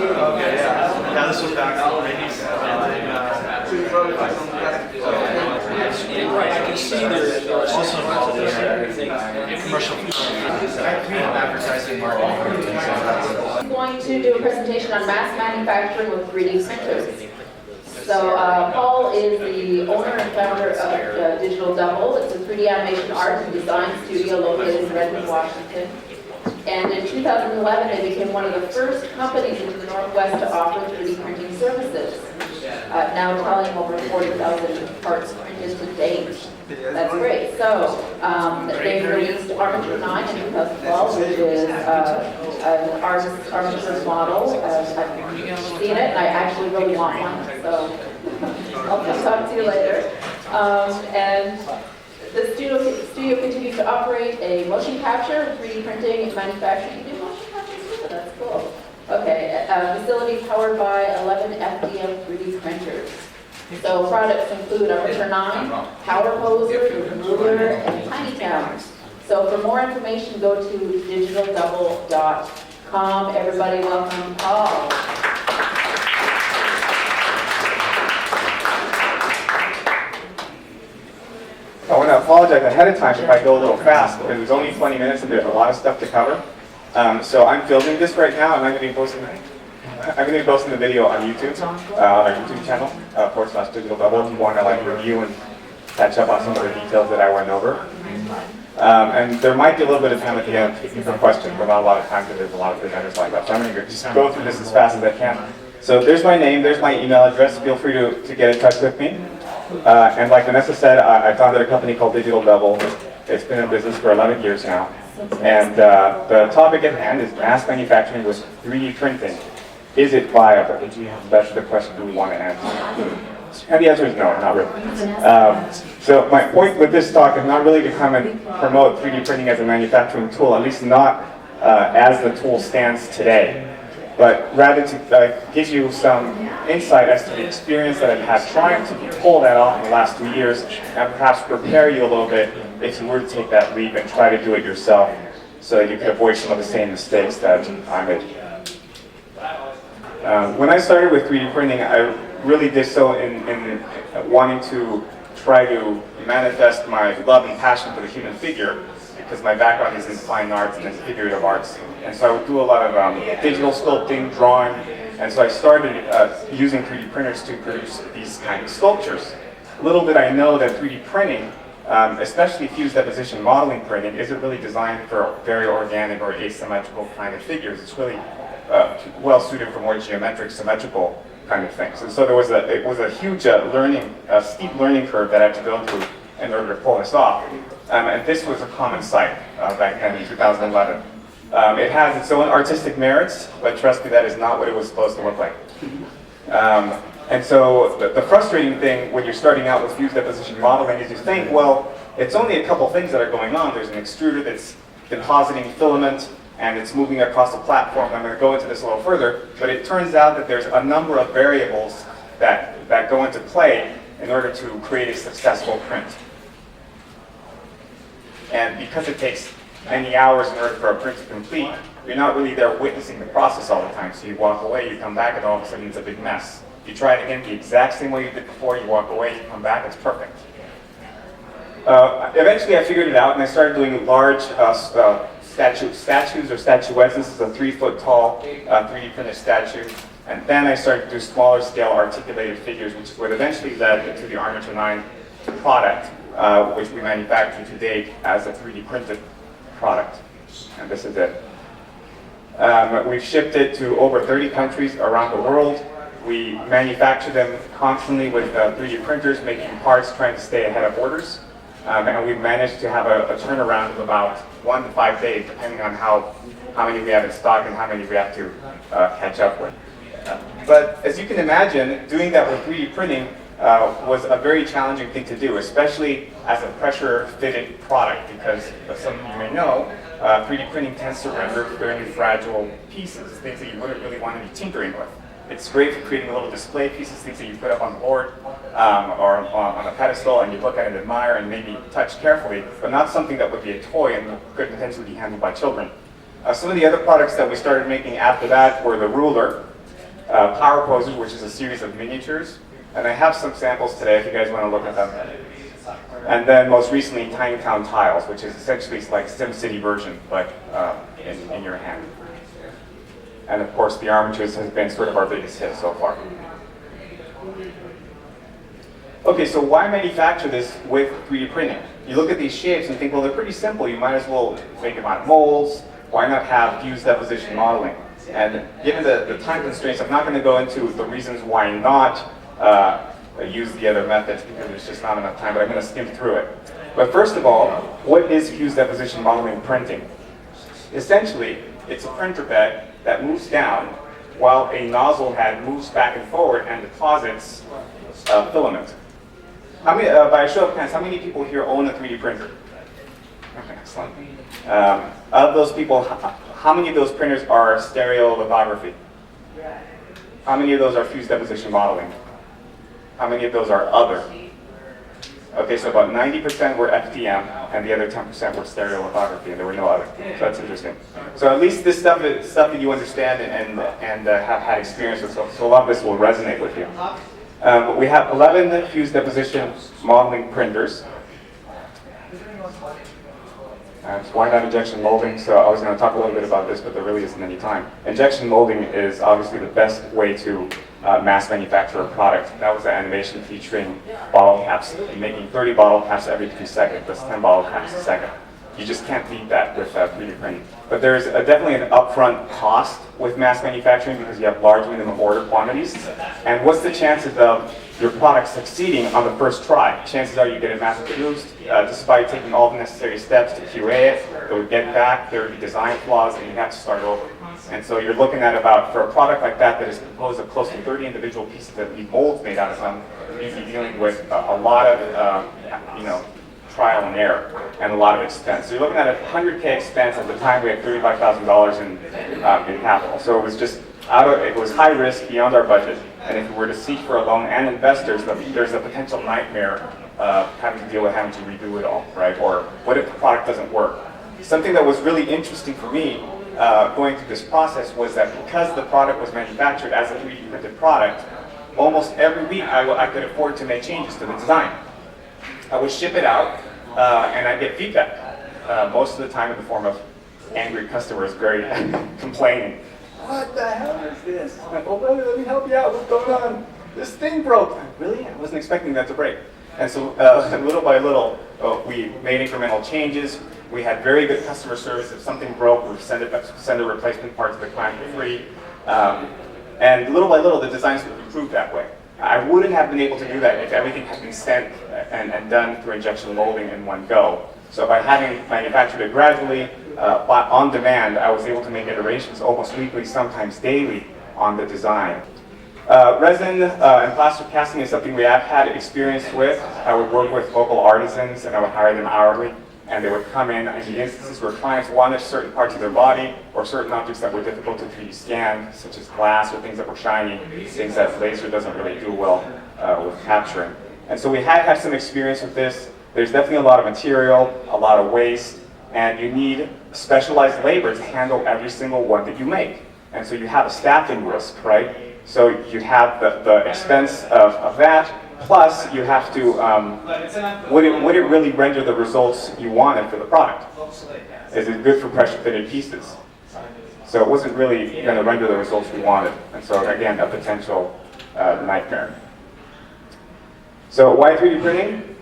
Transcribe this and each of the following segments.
Okay, yeah. Now this was back in the 90s. Right, I can see there are also involved in commercial advertising marketing. I'm going to do a presentation on mass manufacturing with 3D printers. So Paul is the owner and founder of Digital Double. It's a 3D animation art and design studio located in Redmond, Washington. And in 2011, they became one of the first companies in the Northwest to offer 3D printing services. Now telling over 40,000 parts printed to date. That's great. So they released Armature 9 in 2012, which is an Armature model. I've seen it, and I actually really want one, so I'll come talk to you later. And the studio continues to operate a motion capture, 3D printing, and manufacturing. You do motion capture too? That's cool. Okay, a facility powered by 11 FDM 3D printers. So products include Armature 9, Power Poser, Ruler, and Tiny Town. So for more information, go to digitaldouble.com. Everybody welcome Paul. I want to apologize ahead of time if I go a little fast, because there's only 20 minutes and there's a lot of stuff to cover. So I'm filming this right now, and I'm going to be posting the video on YouTube, on our YouTube channel, /Digital Double, if you want to review and catch up on some of the details that I went over. And there might be a little bit of time at the end for questions, but not a lot of time because there's a lot of presenters like that. So I'm going to just go through this as fast as I can. So there's my name, there's my email address. Feel free to get in touch with me. And like Vanessa said, I founded a company called Digital Double. It's been in business for 11 years now. And the topic at hand is mass manufacturing with 3D printing. Is it viable? That's the question we want to answer. And the answer is no, not really. So my point with this talk is not really to come and promote 3D printing as a manufacturing tool, at least not as the tool stands today, but rather to give you some insight as to the experience that I've had trying to pull that off in the last 2 years, and perhaps prepare you a little bit if you were to take that leap and try to do it yourself, so that you could avoid some of the same mistakes that I made. When I started with 3D printing, I really did so in wanting to try to manifest my love and passion for the human figure, because my background is in fine arts and in figurative arts. And so I would do a lot of digital sculpting, drawing, and so I started using 3D printers to produce these kind of sculptures. Little did I know that 3D printing, especially fused deposition modeling printing, isn't really designed for very organic or asymmetrical kind of figures. It's really well suited for more geometric, symmetrical kind of things. And so it was a huge steep learning curve that I had to go through in order to pull this off. And this was a common sight back then in 2011. It has its own artistic merits, but trust me, that is not what it was supposed to look like. And so the frustrating thing when you're starting out with fused deposition modeling is you think, well, it's only a couple things that are going on. There's an extruder that's depositing filament, and it's moving across a platform. I'm going to go into this a little further, but it turns out that there's a number of variables that go into play in order to create a successful print. And because it takes many hours in order for a print to complete, you're not really there witnessing the process all the time. So you walk away, you come back, and all of a sudden it's a big mess. You try it again the exact same way you did before, you walk away, you come back, it's perfect. Eventually I figured it out, and I started doing large statues or statuettes. This is a 3-foot tall 3D printed statue. And then I started to do smaller scale articulated figures, which would eventually lead to the Armature 9 product, which we manufacture to date as a 3D printed product. And this is it. We've shipped it to over 30 countries around the world. We manufacture them constantly with 3D printers, making parts, trying to stay ahead of orders. And we've managed to have a turnaround of about 1 to 5 days, depending on how many we have in stock and how many we have to catch up with. But as you can imagine, doing that with 3D printing was a very challenging thing to do, especially as a pressure-fitted product, because as some of you may know, 3D printing tends to render fairly fragile pieces, things that you wouldn't really want to be tinkering with. It's great for creating little display pieces, things that you put up on the board or on a pedestal, and you look at it and admire and maybe touch carefully, but not something that would be a toy and could potentially be handled by children. Some of the other products that we started making after that were the ruler. power poses, which is a series of miniatures. And I have some samples today if you guys want to look at them. And then most recently, Tiny Town Tiles, which is essentially like SimCity version, but in your hand. And of course, the Armatures has been sort of our biggest hit so far. Okay, so why manufacture this with 3D printing? You look at these shapes and think, well, they're pretty simple. You might as well make them out of molds. Why not have fused deposition modeling? And given the time constraints, I'm not going to go into the reasons why not use the other methods because there's just not enough time, but I'm going to skim through it. But first of all, what is fused deposition modeling printing? Essentially, it's a printer bed that moves down while a nozzle head moves back and forward and deposits filament. How many, by a show of hands, how many people here own a 3D printer? Okay, excellent. Of those people, how many of those printers are stereolithography? How many of those are fused deposition modeling? How many of those are other? Okay, so about 90% were FDM, and the other 10% were stereolithography, and there were no other. So that's interesting. So at least this stuff is stuff that you understand and have had experience with, so a lot of this will resonate with you. We have 11 fused deposition modeling printers. So why not injection molding? So I was going to talk a little bit about this, but there really isn't any time. Injection molding is obviously the best way to mass manufacture a product. That was the animation featuring bottle caps, making 30 bottle caps every 2 seconds. That's 10 bottle caps a second. You just can't beat that with 3D printing. But there's definitely an upfront cost with mass manufacturing because you have large minimum order quantities. And what's the chances of your product succeeding on the first try? Chances are you get it mass produced, despite taking all the necessary steps to QA it, it would get back, there would be design flaws, and you have to start over. And so you're looking at about, for a product like that that is composed of close to 30 individual pieces that need molds made out of them, you'd be dealing with a lot of, trial and error and a lot of expense. So you're looking at a $100K expense. At the time we had $35,000 in capital. So it was just it was high risk, beyond our budget. And if we were to seek for a loan and investors, there's a potential nightmare of having to deal with having to redo it all, right? Or what if the product doesn't work? Something that was really interesting for me going through this process was that because the product was manufactured as a 3D printed product, almost every week I could afford to make changes to the design. I would ship it out, and I'd get feedback, most of the time in the form of angry customers very complaining. What the hell is this? I'm like, oh, brother, let me help you out. What's going on? This thing broke. Really? I wasn't expecting that to break. And so little by little, we made incremental changes. We had very good customer service. If something broke, we'd send a replacement part to the client for free. And little by little, the designs would improve that way. I wouldn't have been able to do that if everything had been sent and done through injection molding in one go. So by having manufactured it gradually, on demand, I was able to make iterations almost weekly, sometimes daily, on the design. Resin and plaster casting is something we have had experience with. I would work with local artisans and I would hire them hourly. And they would come in the instances where clients wanted certain parts of their body or certain objects that were difficult to 3D scan, such as glass or things that were shiny, things that laser doesn't really do well with capturing. And so we had some experience with this. There's definitely a lot of material, a lot of waste, and you need specialized labor to handle every single one that you make. And so you have a staffing risk, right? So you have the expense of that. Plus, you have to, would it really render the results you wanted for the product? Is it good for pressure-fitted pieces? So it wasn't really going to render the results we wanted. And so again, a potential nightmare. So why 3D printing?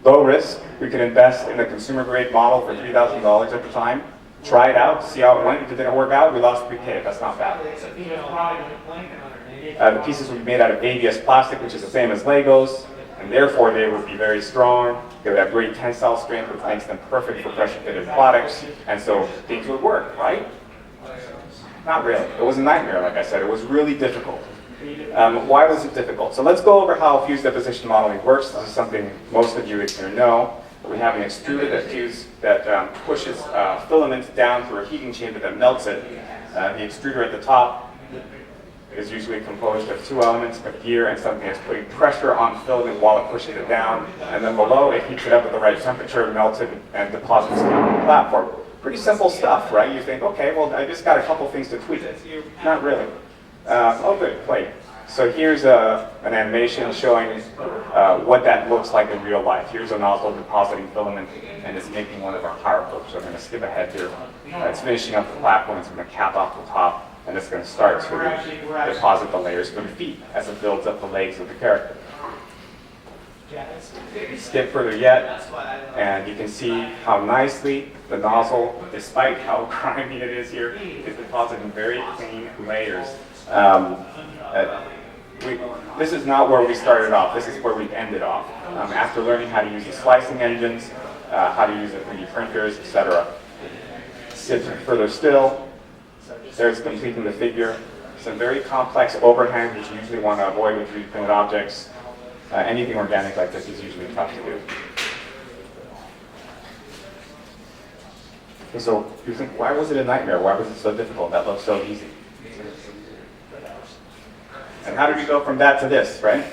Low risk. We could invest in a consumer-grade model for $3,000 at the time. Try it out, see how it went. If it didn't work out, we lost $3K. That's not bad. The pieces would be made out of ABS plastic, which is the same as Legos, and therefore they would be very strong. They would have great tensile strength, which makes them perfect for pressure-fitted products, and so things would work, right? Not really. It was a nightmare, like I said. It was really difficult. Why was it difficult? So let's go over how fused deposition modeling works. This is something most of you here know. We have an extruder that pushes filament down through a heating chamber that melts it. The extruder at the top is usually composed of two elements, a gear and something that's putting pressure on filament while it pushes it down. And then below, it heats it up at the right temperature, melts it, and deposits it on the platform. Pretty simple stuff, right? You think, okay, well, I just got a couple things to tweak. Not really. But quick plate. So here's an animation showing what that looks like in real life. Here's a nozzle depositing filament, and it's making one of our higher clips. So I'm going to skip ahead here. It's finishing up the platform. It's going to cap off the top, and it's going to start to deposit the layers for the feet as it builds up the legs of the character. Skip further yet, and you can see how nicely the nozzle, despite how grimy it is here, is depositing very clean layers. This is not where we started off. This is where we've ended off. After learning how to use the slicing engines, how to use the 3D printers, etc. Skip further still. There's completing the figure. Some very complex overhang, which you usually want to avoid with 3D printed objects. Anything organic like this is usually tough to do. Okay, so you think, why was it a nightmare? Why was it so difficult? That looked so easy. And how did we go from that to this, right?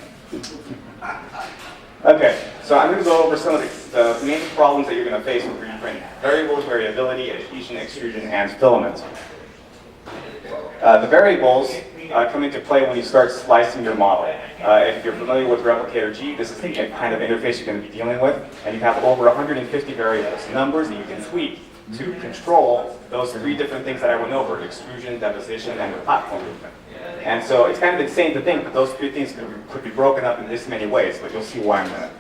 Okay, so I'm going to go over some of the main problems that you're going to face with 3D printing. Variables, variability, adhesion, extrusion, and filament. The variables come into play when you start slicing your model. If you're familiar with Replicator G, this is the kind of interface you're going to be dealing with, and you have over 150 variables, numbers that you can tweak to control those 3 different things that I went over: extrusion, deposition, and the platform movement. And so it's kind of insane to think that those 3 things could be broken up in this many ways, but you'll see why in a minute.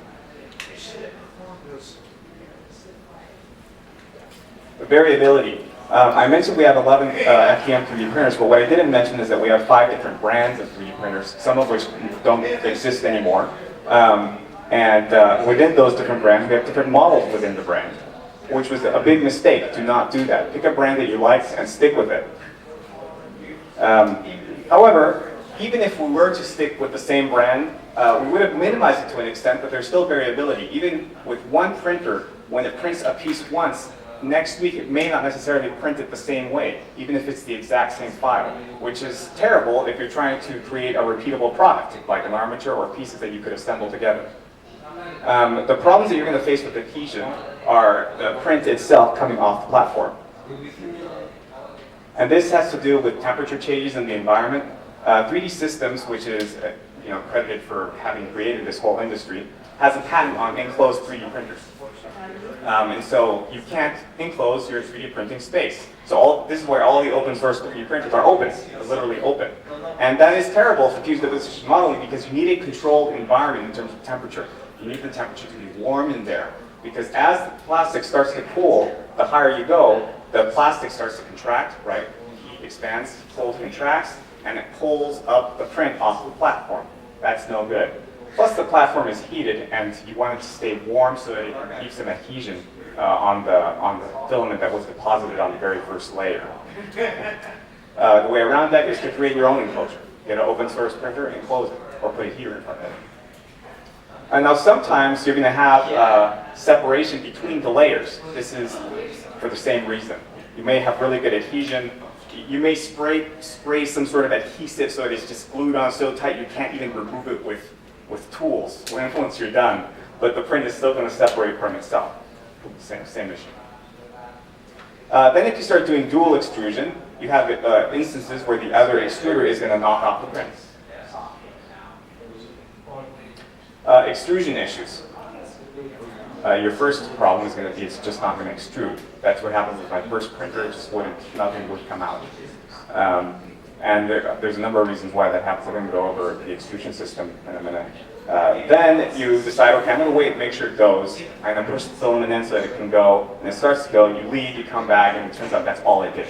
The variability. I mentioned we have 11 FDM 3D printers, but what I didn't mention is that we have 5 different brands of 3D printers, some of which don't exist anymore. Within those different brands, we have different models within the brand, which was a big mistake to not do that. Pick a brand that you like and stick with it. However, even if we were to stick with the same brand, we would have minimized it to an extent, but there's still variability. Even with one printer, when it prints a piece once, next week it may not necessarily print it the same way, even if it's the exact same file, which is terrible if you're trying to create a repeatable product, like an armature or pieces that you could assemble together. The problems that you're going to face with adhesion are the print itself coming off the platform. And this has to do with temperature changes in the environment. 3D Systems, which is credited for having created this whole industry, has a patent on enclosed 3D printers. And so you can't enclose your 3D printing space. So this is where all the open source 3D printers are open, literally open. And that is terrible for fused deposition modeling because you need a controlled environment in terms of temperature. You need the temperature to be warm in there. Because as the plastic starts to cool, the higher you go, the plastic starts to contract, right? Heat expands, cold contracts, and it pulls up the print off the platform. That's no good. Plus the platform is heated and you want it to stay warm so that it keeps some adhesion on the filament that was deposited on the very first layer. The way around that is to create your own enclosure. Get an open source printer and enclose it, or put a heater in front of it. And now sometimes you're going to have separation between the layers. This is for the same reason. You may have really good adhesion. You may spray some sort of adhesive so that it's just glued on so tight you can't even remove it with tools once you're done. But the print is still going to separate from itself. Same issue. Then if you start doing dual extrusion, you have instances where the other extruder is going to knock off the print. Extrusion issues. Your first problem is going to be it's just not going to extrude. That's what happened with my first printer. It just nothing would come out. And there's a number of reasons why that happens. I'm going to go over the extrusion system in a minute. Then you decide, okay, I'm going to wait and make sure it goes. I'm going to push the filament in so that it can go. And it starts to go, you leave, you come back, and it turns out that's all it did.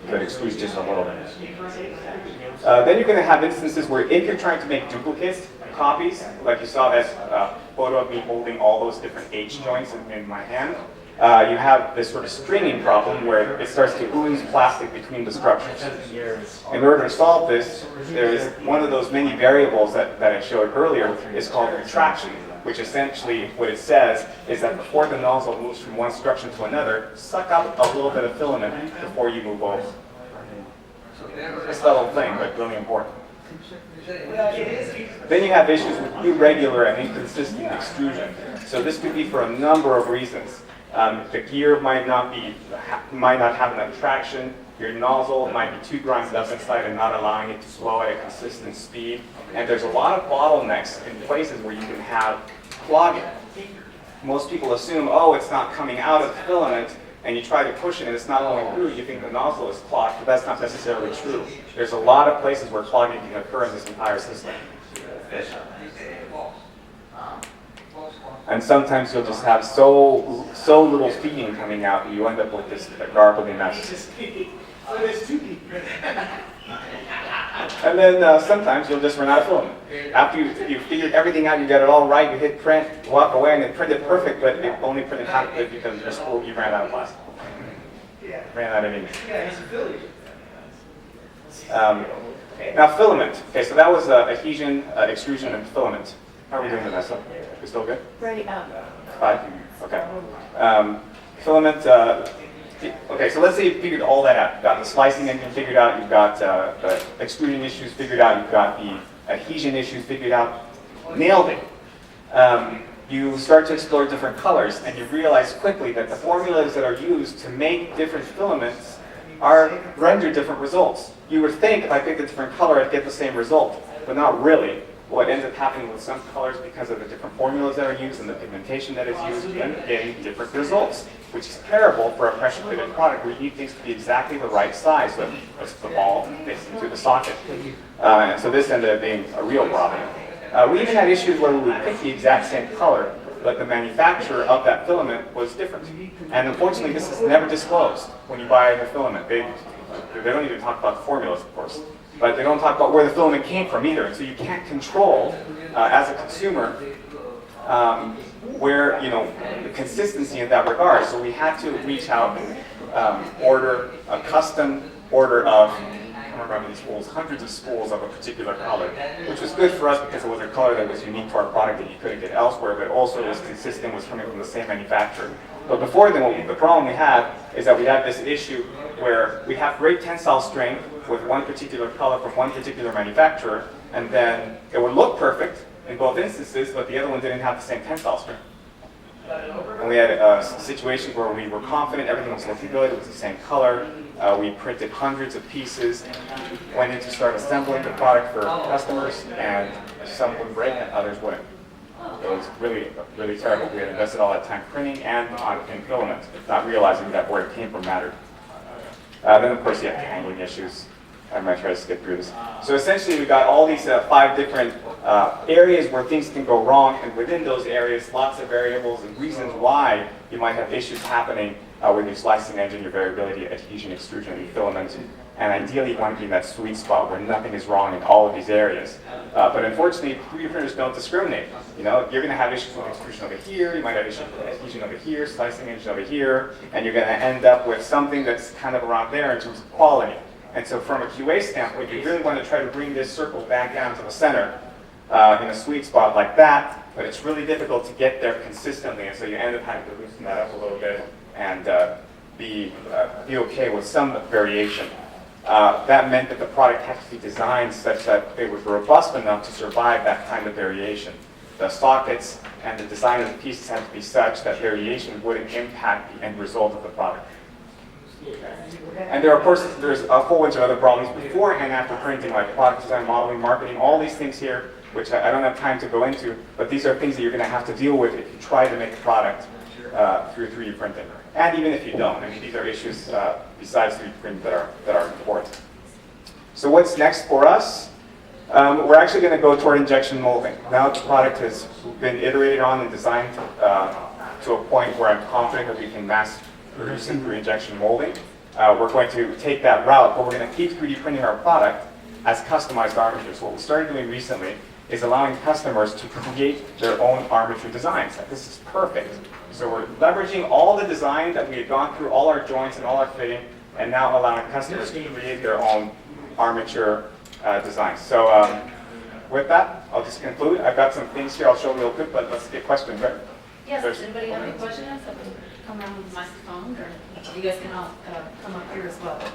So it extrudes just a little bit. Then you're going to have instances where if you're trying to make duplicates, copies, like you saw that photo of me holding all those different H joints in my hand, you have this sort of stringing problem where it starts to ooze plastic between the structures. In order to solve this, there's one of those many variables that I showed earlier is called retraction, which essentially what it says is that before the nozzle moves from one structure to another, suck up a little bit of filament before you move over. It's a little thing, but really important. Then you have issues with irregular and inconsistent extrusion. So this could be for a number of reasons. The gear might not have enough traction. Your nozzle might be too grimed up inside and not allowing it to flow at a consistent speed. And there's a lot of bottlenecks in places where you can have clogging. Most people assume, oh, it's not coming out of the filament, and you try to push it and it's not going through. You think the nozzle is clogged, but that's not necessarily true. There's a lot of places where clogging can occur in this entire system. And sometimes you'll just have so little feeding coming out, and you end up with this garbly mess. And then sometimes you'll just run out of filament. After you figured everything out, you got it all right, you hit print, walk away, and it printed perfect, but it only printed half of it because you ran out of plastic. Ran out of ink. Now filament. Okay, so that was adhesion, extrusion, and filament. How are we doing, Vanessa? We still good? Ready up. 5? Okay. Filament, okay, so let's say you figured all that out. You've got the slicing engine figured out, you've got the extrusion issues figured out, you've got the adhesion issues figured out. Nailed it. You start to explore different colors, and you realize quickly that the formulas that are used to make different filaments render different results. You would think if I picked a different color, I'd get the same result, but not really. What ends up happening with some colors, because of the different formulas that are used and the pigmentation that is used, you end up getting different results, which is terrible for a pressure-fitted product where you need things to be exactly the right size so the ball fits into the socket. And so this ended up being a real problem. We even had issues where we would pick the exact same color, but the manufacturer of that filament was different. And unfortunately, this is never disclosed when you buy the filament. They don't even talk about the formulas, of course. But they don't talk about where the filament came from either. And so you can't control, as a consumer, where, the consistency in that regard. So we had to reach out and order a custom order of, I don't remember these spools, hundreds of spools of a particular color, which was good for us because it was a color that was unique to our product that you couldn't get elsewhere, but also was consistent, was coming from the same manufacturer. But before then, the problem we had is that we had this issue where we have great tensile strength with one particular color from one particular manufacturer, and then it would look perfect in both instances, but the other one didn't have the same tensile strength. And we had situations where we were confident everything was looking good, it was the same color, we printed hundreds of pieces, went in to start assembling the product for customers, and some would break and others wouldn't. It was really, really terrible. We had invested all that time printing and in filament, not realizing that where it came from mattered. Then of course you have handling issues. I'm going to try to skip through this. So essentially we got all these 5 different areas where things can go wrong, and within those areas lots of variables and reasons why you might have issues happening with your slicing engine, your variability, adhesion, extrusion, and filament. And ideally you want to be in that sweet spot where nothing is wrong in all of these areas. But unfortunately 3D printers don't discriminate. You're going to have issues with extrusion over here, you might have issues with adhesion over here, slicing engine over here, and you're going to end up with something that's kind of around there in terms of quality. And so from a QA standpoint, you really want to try to bring this circle back down to the center in a sweet spot like that, but it's really difficult to get there consistently, and so you end up having to loosen that up a little bit and be okay with some variation. That meant that the product had to be designed such that it was robust enough to survive that kind of variation. The sockets and the design of the pieces had to be such that variation wouldn't impact the end result of the product. And there, of course, there's a whole bunch of other problems before and after printing, like product design, modeling, marketing, all these things here, which I don't have time to go into, but these are things that you're going to have to deal with if you try to make a product through 3D printing. And even if you don't, I mean, these are issues besides 3D printing that are important. So what's next for us? We're actually going to go toward injection molding. Now the product has been iterated on and designed to a point where I'm confident that we can mass produce it through injection molding. We're going to take that route, but we're going to keep 3D printing our product as customized armatures. What we started doing recently is allowing customers to create their own armature designs. This is perfect. So we're leveraging all the design that we had gone through, all our joints and all our fitting, and now allowing customers to create their own armature designs. So with that, I'll just conclude. I've got some things here I'll show real quick, but let's get questions, right? Yes, does anybody have any questions? Come around with the microphone, or you guys can all come up here as well.